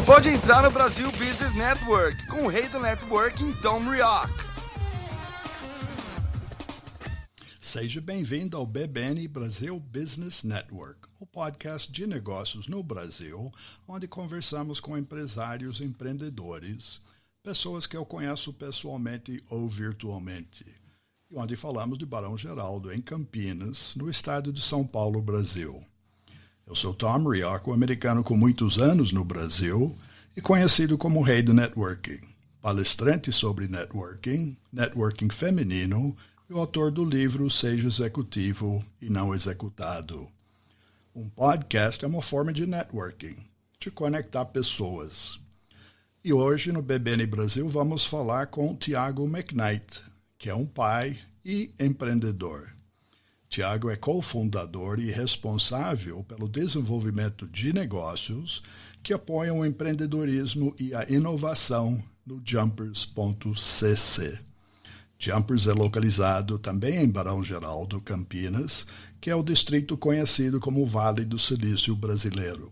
pode entrar no Brasil Business Network com o rei do networking, Tom Rioch. Seja bem-vindo ao BBN Brasil Business Network, o podcast de negócios no Brasil, onde conversamos com empresários e empreendedores, pessoas que eu conheço pessoalmente ou virtualmente, e onde falamos de Barão Geraldo, em Campinas, no estado de São Paulo, Brasil. Eu sou Tom Rioch, um americano com muitos anos no Brasil e conhecido como o rei do networking, palestrante sobre networking, networking feminino e o autor do livro Seja Executivo e Não Executado. Um podcast é uma forma de networking, de conectar pessoas. E hoje no BBN Brasil vamos falar com Tiago McKnight, que é um pai e empreendedor. Tiago é cofundador e responsável pelo desenvolvimento de negócios que apoiam o empreendedorismo e a inovação no Jumpers.cc. Jumpers é localizado também em Barão Geraldo, Campinas, que é o distrito conhecido como Vale do Silício Brasileiro.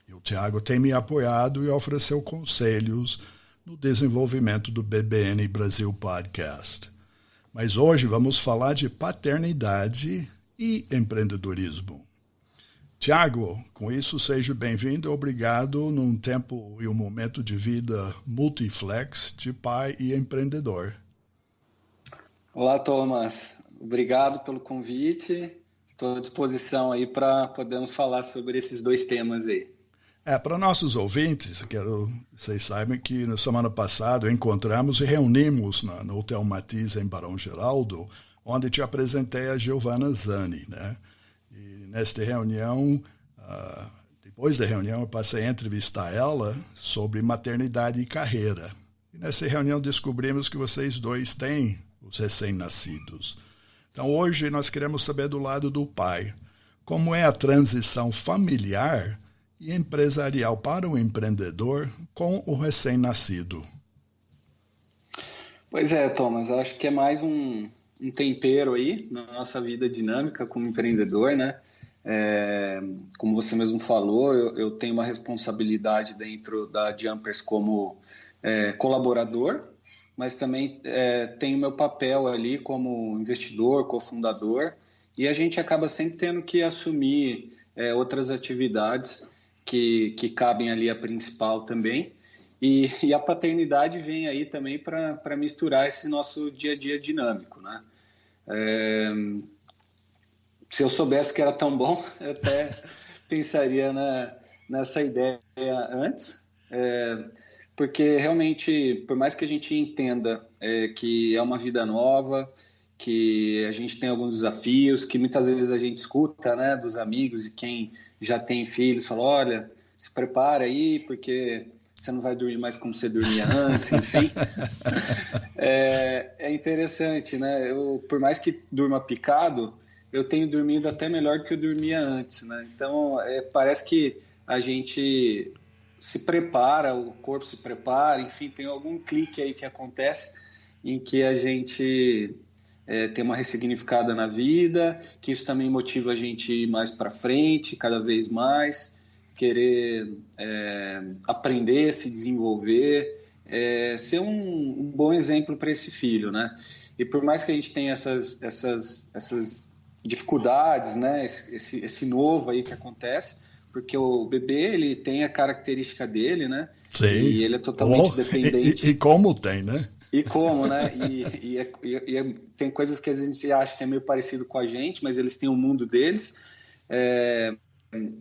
E o Tiago tem me apoiado e ofereceu conselhos no desenvolvimento do BBN Brasil Podcast. Mas hoje vamos falar de paternidade e empreendedorismo. Tiago, com isso seja bem-vindo e obrigado num tempo e um momento de vida multiflex de pai e empreendedor. Olá, Thomas. Obrigado pelo convite. Estou à disposição aí para podermos falar sobre esses dois temas aí. Para nossos ouvintes, quero que vocês saibam que na semana passada encontramos e reunimos no Hotel Matiz em Barão Geraldo, onde te apresentei a Giovanna Zani, né? E nesta reunião, depois da reunião, eu passei a entrevistar ela sobre maternidade e carreira. E nessa reunião descobrimos que vocês dois têm os recém-nascidos. Então hoje nós queremos saber do lado do pai, como é a transição familiar e empresarial para o empreendedor com o recém-nascido. Pois é, Thomas, acho que é mais um tempero aí na nossa vida dinâmica como empreendedor, né? Como você mesmo falou, eu tenho uma responsabilidade dentro da Jumpers como colaborador, mas também tenho meu papel ali como investidor, cofundador, e a gente acaba sempre tendo que assumir outras atividades que cabem ali a principal também, e a paternidade vem aí também para misturar esse nosso dia a dia dinâmico, né? Se eu soubesse que era tão bom, eu até pensaria nessa ideia antes, porque realmente, por mais que a gente entenda que é uma vida nova, que a gente tem alguns desafios, que muitas vezes a gente escuta, né, dos amigos e quem já tem filhos, fala, olha, se prepara aí, porque você não vai dormir mais como você dormia antes, enfim. É interessante, né? Por mais que durma picado, eu tenho dormido até melhor do que eu dormia antes, né? Então, parece que a gente se prepara, o corpo se prepara, enfim, tem algum clique aí que acontece em que a gente tem uma ressignificada na vida, que isso também motiva a gente ir mais para frente, cada vez mais, querer aprender, se desenvolver, ser um bom exemplo para esse filho, né? E por mais que a gente tenha essas dificuldades, né? Esse novo aí que acontece, porque o bebê, ele tem a característica dele, né? Sim. E ele é totalmente dependente. E como tem, né? E como, né? Tem coisas que a gente acha que é meio parecido com a gente, mas eles têm um mundo deles.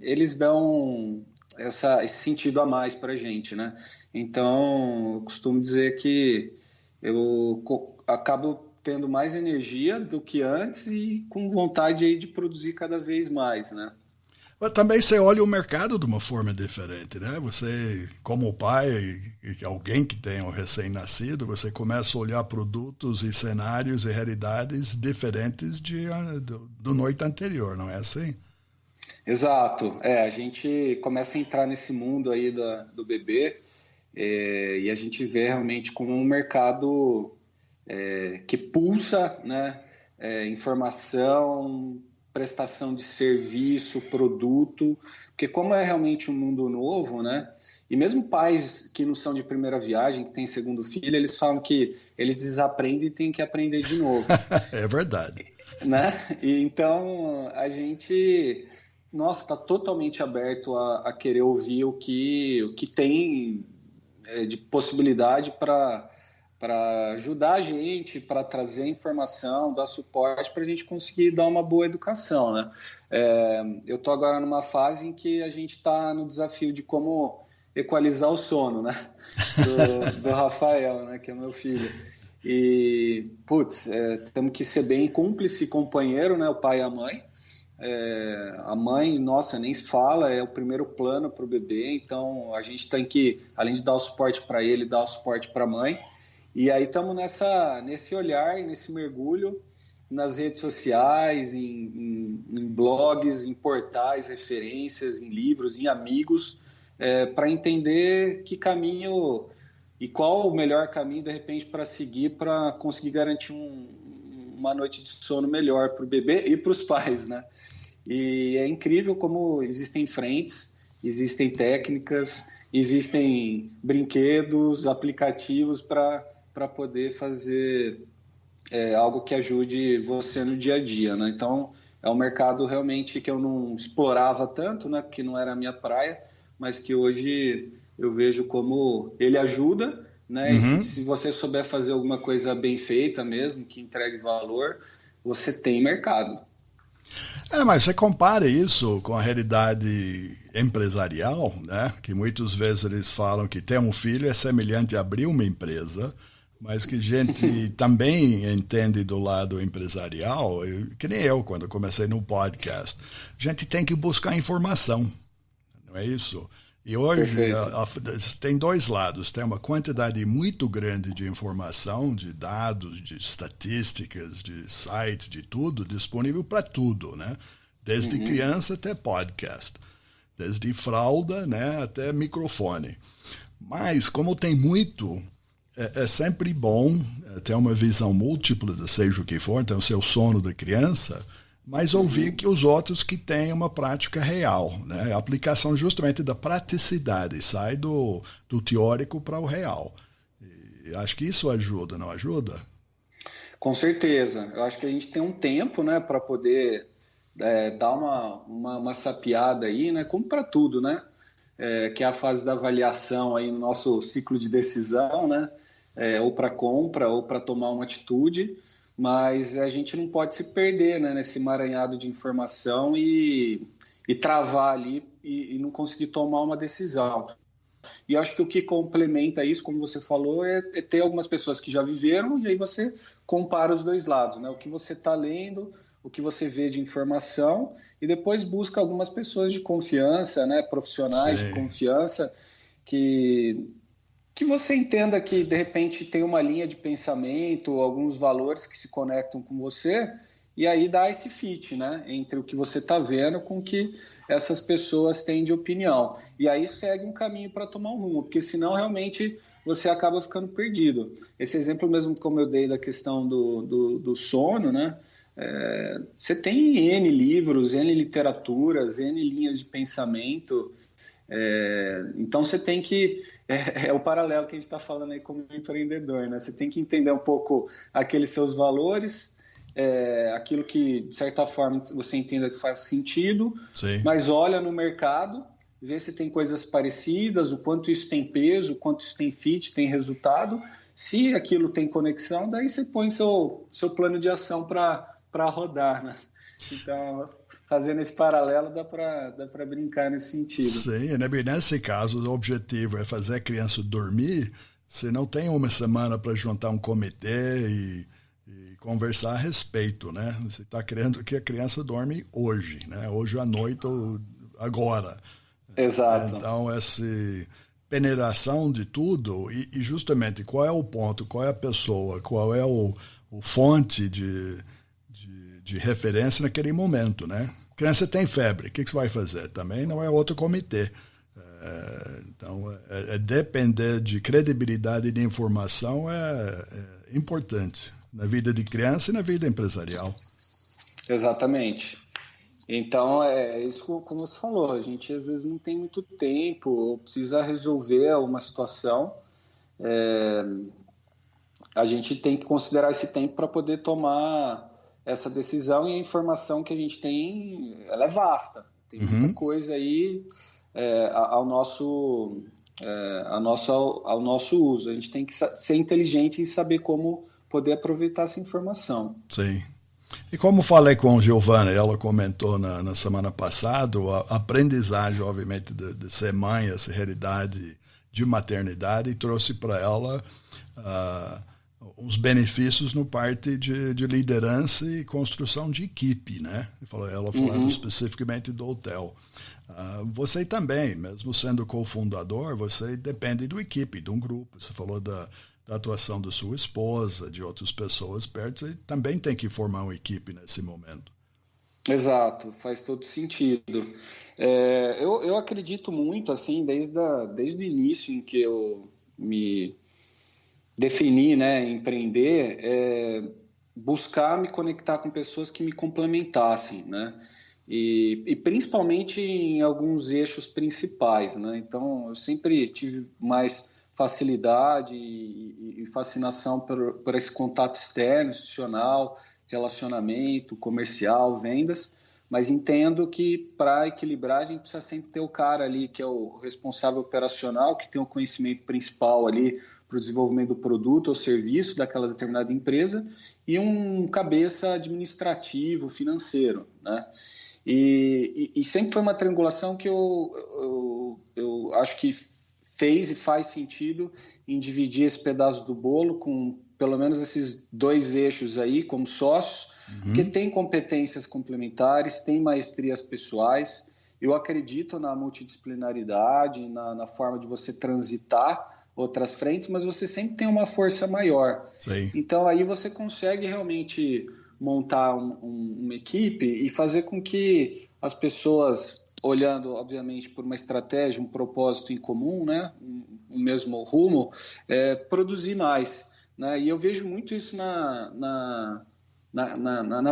Eles dão esse sentido a mais para a gente, né? Então, eu costumo dizer que eu acabo tendo mais energia do que antes e com vontade aí de produzir cada vez mais, né? Mas também você olha o mercado de uma forma diferente, né? Você, como pai e alguém que tem um recém-nascido, você começa a olhar produtos e cenários e realidades diferentes do noite anterior, não é assim? Exato. A gente começa a entrar nesse mundo aí do bebê e a gente vê realmente como um mercado que pulsa, né? Informação, prestação de serviço, produto, porque como é realmente um mundo novo, né? E mesmo pais que não são de primeira viagem, que têm segundo filho, eles falam que eles desaprendem e têm que aprender de novo. É verdade. Né? E então a gente, nossa, está totalmente aberto a querer ouvir o que tem de possibilidade para ajudar a gente, para trazer informação, dar suporte para a gente conseguir dar uma boa educação, né? Eu estou agora numa fase em que a gente está no desafio de como equalizar o sono, né? Do Rafael, né? Que é meu filho. E, putz, temos que ser bem cúmplice e companheiro, né? O pai e a mãe. A mãe, nossa, nem se fala, é o primeiro plano para o bebê, então a gente tem que, além de dar o suporte para ele, dar o suporte para a mãe. E aí estamos nesse olhar, nesse mergulho nas redes sociais, em blogs, em portais, referências, em livros, em amigos, para entender que caminho e qual o melhor caminho, de repente, para seguir, para conseguir garantir uma noite de sono melhor para o bebê e para os pais, né? E é incrível como existem frentes, existem técnicas, existem brinquedos, aplicativos para poder fazer algo que ajude você no dia a dia, né? Então, é um mercado realmente que eu não explorava tanto, né? Porque não era a minha praia, mas que hoje eu vejo como ele ajuda, né? Uhum. E se você souber fazer alguma coisa bem feita mesmo, que entregue valor, você tem mercado. Mas você compara isso com a realidade empresarial, né? Que muitas vezes eles falam que ter um filho é semelhante a abrir uma empresa, mas que gente também entende do lado empresarial, que nem eu, quando comecei no podcast. A gente tem que buscar informação, não é isso? E hoje tem dois lados. Tem uma quantidade muito grande de informação, de dados, de estatísticas, de sites, de tudo, disponível para tudo, né? Desde criança até podcast. Desde fralda, né, até microfone. Mas, como tem muito, é sempre bom ter uma visão múltipla, seja o que for, então o seu sono da criança, mas ouvir que os outros que têm uma prática real, né? A aplicação justamente da praticidade, sai do teórico para o real. E acho que isso ajuda, não ajuda? Com certeza. Eu acho que a gente tem um tempo, né, para poder dar uma sapeada aí, né, como para tudo, né? Que é a fase da avaliação aí no nosso ciclo de decisão, né? Ou para compra ou para tomar uma atitude. Mas a gente não pode se perder, né, nesse emaranhado de informação e travar ali e não conseguir tomar uma decisão. E eu acho que o que complementa isso, como você falou, é ter algumas pessoas que já viveram e aí você compara os dois lados, né? O que você está lendo, o que você vê de informação e depois busca algumas pessoas de confiança, né, profissionais de confiança que você entenda que, de repente, tem uma linha de pensamento, alguns valores que se conectam com você, e aí dá esse fit, né? Entre o que você está vendo com o que essas pessoas têm de opinião. E aí segue um caminho para tomar um rumo, porque senão realmente você acaba ficando perdido. Esse exemplo mesmo, como eu dei da questão do sono, né? Você tem N livros, N literaturas, N linhas de pensamento. Então você tem que é o paralelo que a gente está falando aí como empreendedor, né? Você tem que entender um pouco aqueles seus valores, aquilo que de certa forma você entenda que faz sentido, mas olha no mercado, vê se tem coisas parecidas, o quanto isso tem peso, o quanto isso tem fit, tem resultado. Se aquilo tem conexão, daí você põe seu plano de ação para rodar, né? Então, fazendo esse paralelo, dá para brincar nesse sentido. Sim, nesse caso, o objetivo é fazer a criança dormir. Você não tem uma semana para juntar um comitê e conversar a respeito, né? Você está querendo que a criança dorme hoje, né? Hoje à noite ou agora. Exato. Então, essa peneiração de tudo e justamente qual é o ponto, qual é a pessoa, qual é o fonte de referência naquele momento, né? Criança tem febre, o que você vai fazer? Também não é outro comitê. Então, depender de credibilidade e de informação é importante na vida de criança e na vida empresarial. Exatamente. Então, é isso como você falou, a gente às vezes não tem muito tempo, ou precisa resolver uma situação, a gente tem que considerar esse tempo para poder tomar essa decisão, e a informação que a gente tem, ela é vasta, tem muita coisa aí ao nosso uso. A gente tem que ser inteligente e saber como poder aproveitar essa informação. Sim. E como falei com a Giovana, ela comentou na semana passada, a aprendizagem, obviamente, de ser mãe, essa realidade de maternidade, trouxe para ela uns benefícios no parte de liderança e construção de equipe, né? Ela falando especificamente do hotel. Você também, mesmo sendo cofundador, você depende da equipe, de um grupo. Você falou da atuação da sua esposa, de outras pessoas perto, e também tem que formar uma equipe nesse momento. Exato, faz todo sentido. Eu acredito muito, assim, desde o início em que eu me defini, né, empreender, buscar me conectar com pessoas que me complementassem, né? E principalmente em alguns eixos principais, né? Então, eu sempre tive mais facilidade e fascinação por esse contato externo, institucional, relacionamento, comercial, vendas, mas entendo que para equilibrar a gente precisa sempre ter o cara ali que é o responsável operacional, que tem o conhecimento principal ali para o desenvolvimento do produto ou serviço daquela determinada empresa, e um cabeça administrativo, financeiro, né? E sempre foi uma triangulação que eu acho que fez e faz sentido em dividir esse pedaço do bolo com pelo menos esses dois eixos aí como sócios, porque tem competências complementares, tem maestrias pessoais. Eu acredito na multidisciplinaridade, na forma de você transitar outras frentes, mas você sempre tem uma força maior. Sim. Então aí você consegue realmente montar uma equipe e fazer com que as pessoas, olhando, obviamente, por uma estratégia, um propósito em comum, né, um mesmo rumo, produzir mais, né? E eu vejo muito isso na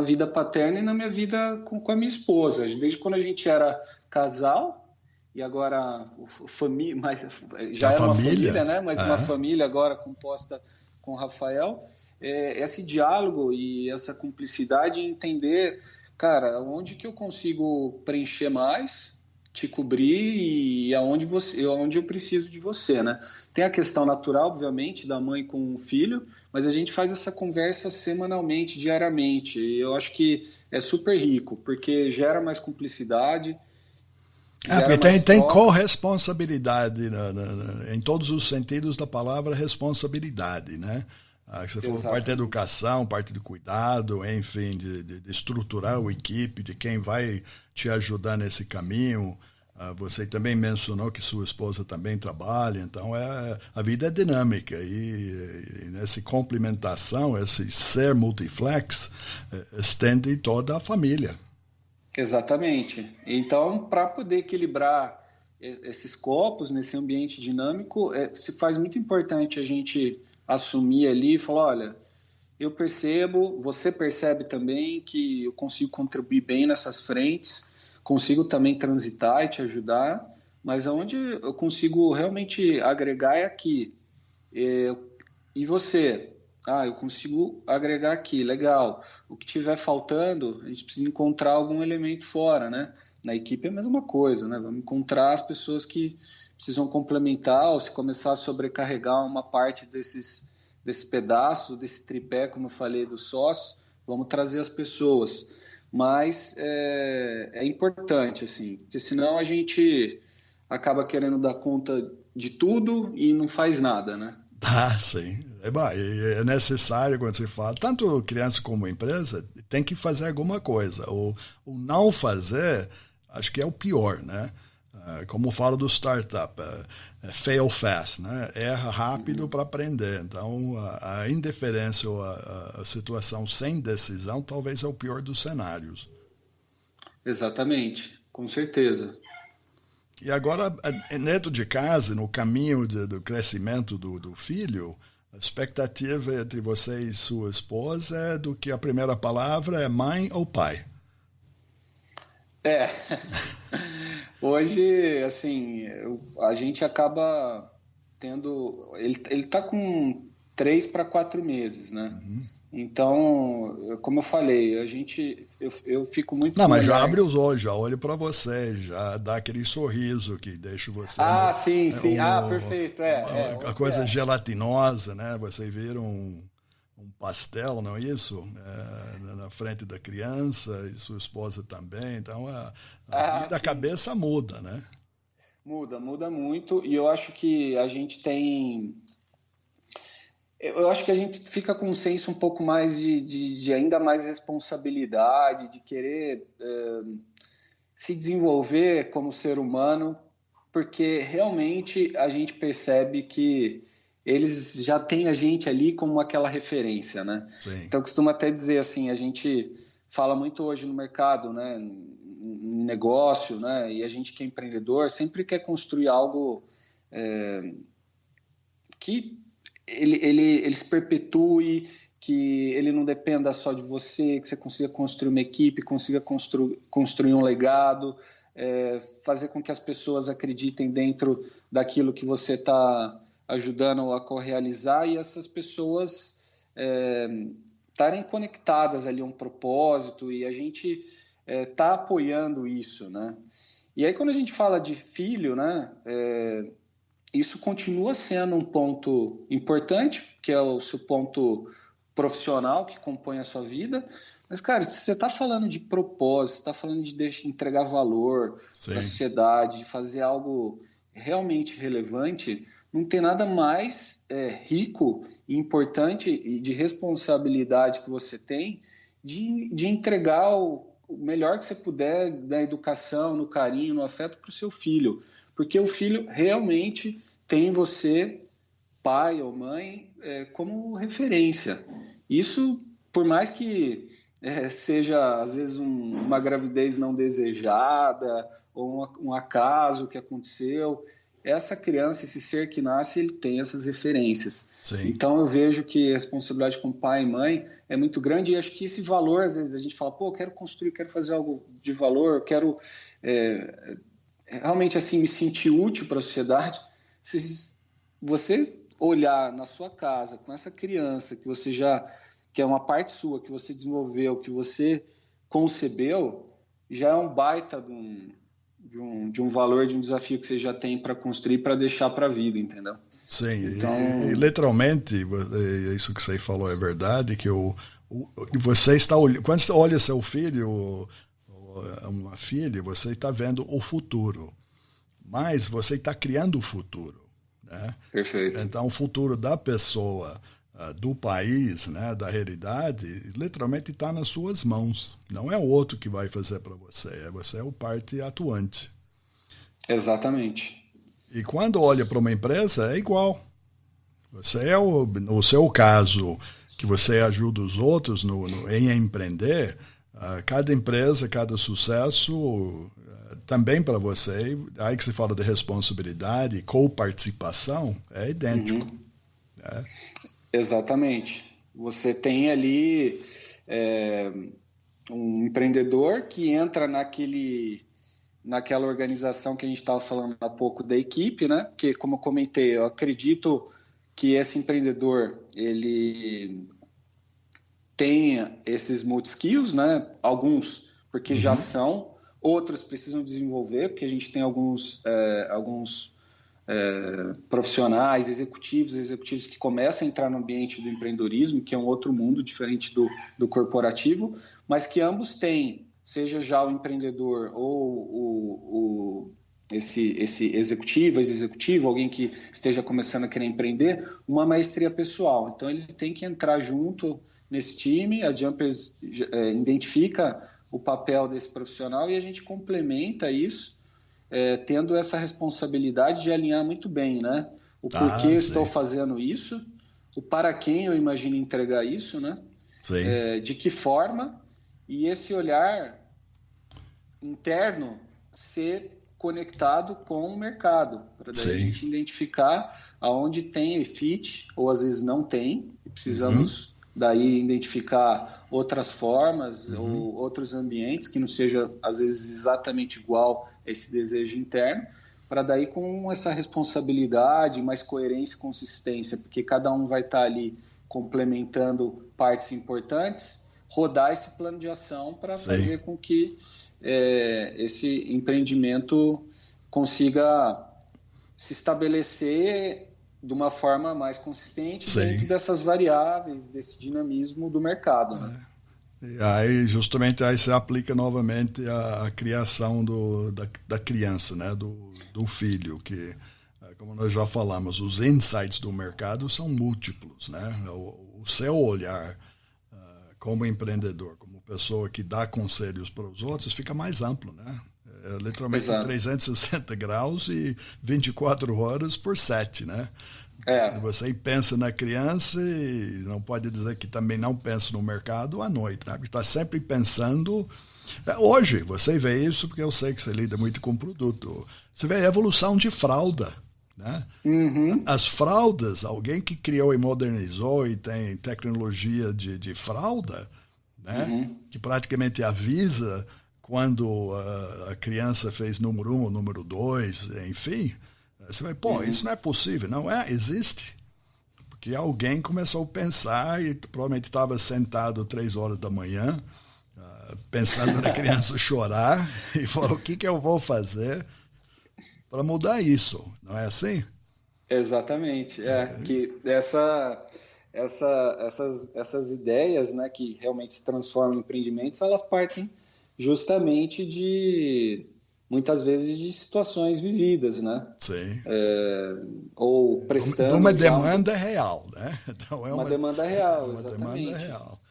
vida paterna e na minha vida com a minha esposa. Desde quando a gente era casal, e agora já era uma família, né? Mas uma família agora composta com o Rafael, esse diálogo e essa cumplicidade em entender, cara, onde que eu consigo preencher mais, te cobrir e aonde eu preciso de você, né? Tem a questão natural, obviamente, da mãe com o filho, mas a gente faz essa conversa semanalmente, diariamente, e eu acho que é super rico, porque gera mais cumplicidade. Porque tem corresponsabilidade em todos os sentidos da palavra responsabilidade, né? Você falou parte de educação, parte de cuidado, enfim, de estruturar a equipe, de quem vai te ajudar nesse caminho. Você também mencionou que sua esposa também trabalha, então a vida é dinâmica e nessa complementação, esse ser multiflex, estende toda a família. Exatamente. Então, para poder equilibrar esses copos nesse ambiente dinâmico, se faz muito importante a gente assumir ali e falar, olha, eu percebo, você percebe também que eu consigo contribuir bem nessas frentes, consigo também transitar e te ajudar, mas onde eu consigo realmente agregar é aqui. E você? Eu consigo agregar aqui, legal. O que tiver faltando, a gente precisa encontrar algum elemento fora, né? Na equipe é a mesma coisa, né? Vamos encontrar as pessoas que precisam complementar, ou se começar a sobrecarregar uma parte desse pedaço, desse tripé, como eu falei, dos sócios, vamos trazer as pessoas. Mas é importante, assim, porque senão a gente acaba querendo dar conta de tudo e não faz nada, né? Sim. É necessário, quando se fala, tanto criança como empresa, tem que fazer alguma coisa. O não fazer, acho que é o pior, né? Como falo do startup, fail fast, né? Erra rápido para aprender. Então, a indiferença ou a situação sem decisão talvez é o pior dos cenários. Exatamente, com certeza. E agora, dentro de casa, no caminho do crescimento do filho, a expectativa entre você e sua esposa é do que a primeira palavra é mãe ou pai? É, hoje, assim, a gente acaba tendo. Ele tá com 3 para 4 meses, né? Então, como eu falei, eu fico muito Não, com o mas já olhar. abre os olhos, já olha para você, já dá aquele sorriso que deixa você, né, Ah, sim, sim. Ah, um- perfeito. a Você coisa é. gelatinosa, né? Você vira um pastel, não é isso? Na frente da criança e sua esposa também. Então a Ah, vida, a sim. cabeça muda, né? Muda muito. E eu acho que a gente tem. Eu acho que a gente fica com um senso um pouco mais de ainda mais responsabilidade, de querer se desenvolver como ser humano, porque realmente a gente percebe que eles já têm a gente ali como aquela referência, né? Sim, Então, eu costumo até dizer assim, a gente fala muito hoje no mercado, né, em negócio, né, e a gente que é empreendedor sempre quer construir algo que ele se perpetue, que ele não dependa só de você, que você consiga construir uma equipe, consiga construir um legado, fazer com que as pessoas acreditem dentro daquilo que você está ajudando a correalizar e essas pessoas estarem conectadas ali a um propósito e a gente está apoiando isso, né? E aí quando a gente fala de filho, né, isso continua sendo um ponto importante, que é o seu ponto profissional que compõe a sua vida. Mas, cara, se você está falando de propósito, está falando de entregar valor para a sim, sociedade, de fazer algo realmente relevante, não tem nada mais rico e importante e de responsabilidade que você tem de entregar o melhor que você puder da educação, no carinho, no afeto para o seu filho. Porque o filho realmente tem você, pai ou mãe, como referência. Isso, por mais que seja, às vezes, uma gravidez não desejada ou um acaso que aconteceu, essa criança, esse ser que nasce, ele tem essas referências. sim. Então, eu vejo que a responsabilidade com pai e mãe é muito grande e acho que esse valor, às vezes, a gente fala, pô, eu quero construir, quero fazer algo de valor, eu quero realmente assim me sentir útil para a sociedade. Se você olhar na sua casa com essa criança que é uma parte sua que você desenvolveu, que você concebeu, já é um baita de um valor, de um desafio que você já tem para construir, para deixar para a vida, entendeu? Sim, e Então, literalmente, isso que você falou é verdade, que você está quando você olha seu filho ou uma filha, você está vendo o futuro, mas você está criando o futuro, né? perfeito. Então, o futuro da pessoa, do país, né, da realidade, literalmente está nas suas mãos. Não é o outro que vai fazer para você, você é o parte atuante. Exatamente. E quando olha para uma empresa, é igual. Você é no seu caso, que você ajuda os outros em empreender, cada empresa, cada sucesso, também para você, aí que se fala de responsabilidade, coparticipação, é idêntico. Uhum. Né? Exatamente. Você tem ali é, um empreendedor que entra naquela organização que a gente estava falando há pouco da equipe, né? Porque, como eu comentei, eu acredito que esse empreendedor ele tenha esses multi-skills, né? Alguns porque já Uhum. são, outros precisam desenvolver, porque a gente tem alguns profissionais, executivos que começam a entrar no ambiente do empreendedorismo, que é um outro mundo diferente do corporativo, mas que ambos têm, seja já o empreendedor ou esse ex-executivo, alguém que esteja começando a querer empreender, uma maestria pessoal. Então, ele tem que entrar junto nesse time, a Jumpers identifica o papel desse profissional e a gente complementa isso tendo essa responsabilidade de alinhar muito bem, né? O porquê Ah, eu estou sim, fazendo isso, o para quem eu imagino entregar isso, né? sim, De que forma, e esse olhar interno ser conectado com o mercado, para daí a sim. gente identificar aonde tem fit, ou às vezes não tem, e Uhum. precisamos daí identificar outras formas ou outros ambientes que não seja, às vezes, exatamente igual a esse desejo interno, para daí com essa responsabilidade, mais coerência e consistência, porque cada um vai estar ali complementando partes importantes, rodar esse plano de ação para fazer com que esse empreendimento consiga se estabelecer de uma forma mais consistente dentro dessas variáveis, desse dinamismo do mercado. Né? E aí, justamente, aí se aplica novamente a criação da criança, né? do filho, que, como nós já falamos, os insights do mercado são múltiplos. Né? O seu olhar como empreendedor, como pessoa que dá conselhos para os outros, fica mais amplo, né? Literalmente 360 graus e 24 horas por 7, né? Você pensa na criança e não pode dizer que também não pensa no mercado à noite, né? Porque está sempre pensando. Hoje, você vê isso porque eu sei que você lida muito com produto. Você vê a evolução de fralda, né? As fraldas, alguém que criou e modernizou e tem tecnologia de fralda, né? Que praticamente avisa quando a criança fez número 1 ou número 2, enfim, você vai, isso não é possível. Não existe. Porque alguém começou a pensar e provavelmente estava sentado 3 horas da manhã, pensando na criança chorar, e falou, o que eu vou fazer para mudar isso? Não é assim? Exatamente. Que essas ideias, né, que realmente se transformam em empreendimentos, elas partem justamente muitas vezes de situações vividas, né? Sim. Ou prestando... De uma demanda real, né? Então, uma demanda real, uma exatamente. Demanda real.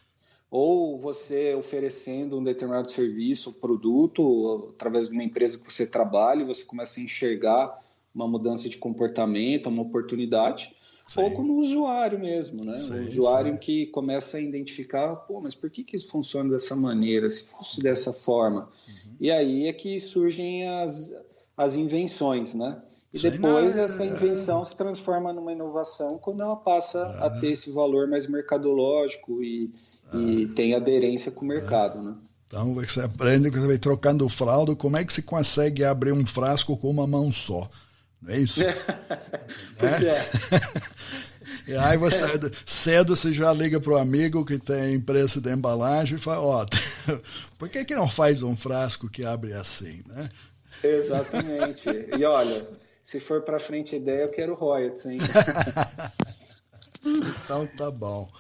Ou você oferecendo um determinado serviço ou produto através de uma empresa que você trabalha e você começa a enxergar uma mudança de comportamento, uma oportunidade. Sim. Ou como usuário mesmo, né? O usuário que começa a identificar, mas por que isso funciona dessa maneira, se fosse dessa forma? E aí é que surgem as invenções, né? E depois essa invenção se transforma numa inovação quando ela passa a ter esse valor mais mercadológico e tem aderência com o mercado, né? Então você aprende que você vai trocando fralda, como é que se consegue abrir um frasco com uma mão só? Não é isso? Pois E aí cedo você já liga para o amigo que tem empresa de embalagem e fala, por que não faz um frasco que abre assim, né? Exatamente. E olha, se for para frente a ideia, eu quero royalties, hein? Então tá bom.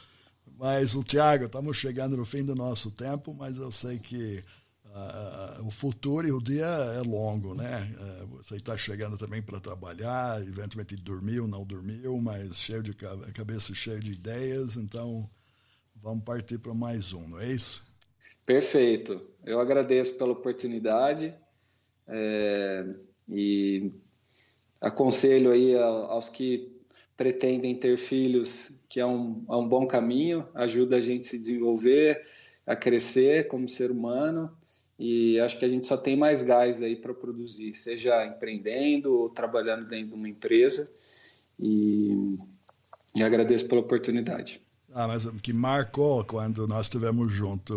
Mas, Tiago, estamos chegando no fim do nosso tempo, mas eu sei que o futuro e o dia é longo, né? Você está chegando também para trabalhar, eventualmente dormiu, não dormiu, mas cheio de cabeça cheia de ideias, então vamos partir para mais um, não é isso? Perfeito. Eu agradeço pela oportunidade e aconselho aí aos que pretendem ter filhos que é um bom caminho, ajuda a gente a se desenvolver, a crescer como ser humano. E acho que a gente só tem mais gás aí para produzir, seja empreendendo ou trabalhando dentro de uma empresa. E agradeço pela oportunidade. Mas o que marcou quando nós estivemos juntos,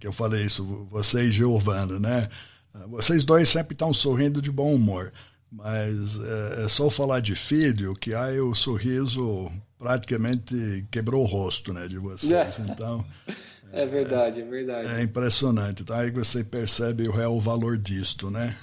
que eu falei isso, você e Giovana, né? Vocês dois sempre estão sorrindo de bom humor, mas é só falar de filho que aí o sorriso praticamente quebrou o rosto, né, de vocês. Então... É verdade, é verdade. É impressionante. Então aí você percebe o real valor disto, né?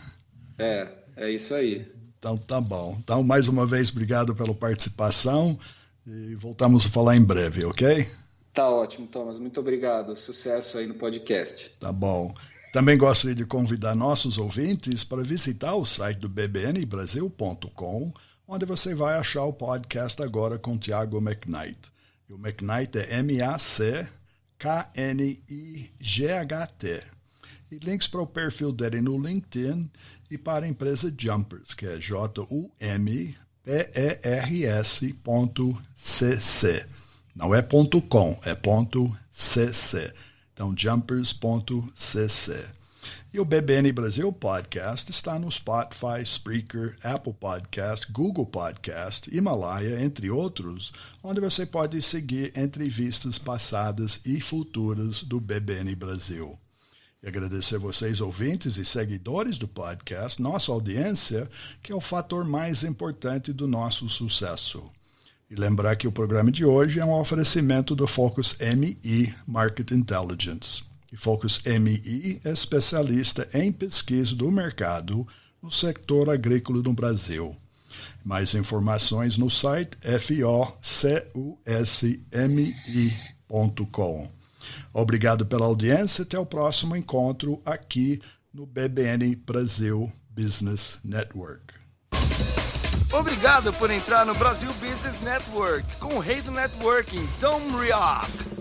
É isso aí. Então tá bom. Então, mais uma vez, obrigado pela participação e voltamos a falar em breve, ok? Tá ótimo, Thomas. Muito obrigado. Sucesso aí no podcast. Tá bom. Também gostaria de convidar nossos ouvintes para visitar o site do bbnbrasil.com, onde você vai achar o podcast agora com Thiago McKnight. E o McKnight é MACKNIGHT. E links para o perfil dele no LinkedIn e para a empresa Jumpers, que é JUMPERS.cc. Não é .com, é .cc. Então, jumpers.cc. E o BBN Brasil Podcast está no Spotify, Spreaker, Apple Podcast, Google Podcast, Himalaya, entre outros, onde você pode seguir entrevistas passadas e futuras do BBN Brasil. E agradecer vocês, ouvintes e seguidores do podcast, nossa audiência, que é o fator mais importante do nosso sucesso. E lembrar que o programa de hoje é um oferecimento do Focus MI Market Intelligence. E Focus MI é especialista em pesquisa do mercado no setor agrícola do Brasil. Mais informações no site focusmi.com. Obrigado pela audiência. Até o próximo encontro aqui no BBN Brasil Business Network. Obrigado por entrar no Brasil Business Network com o rei do networking, Tom Rioch.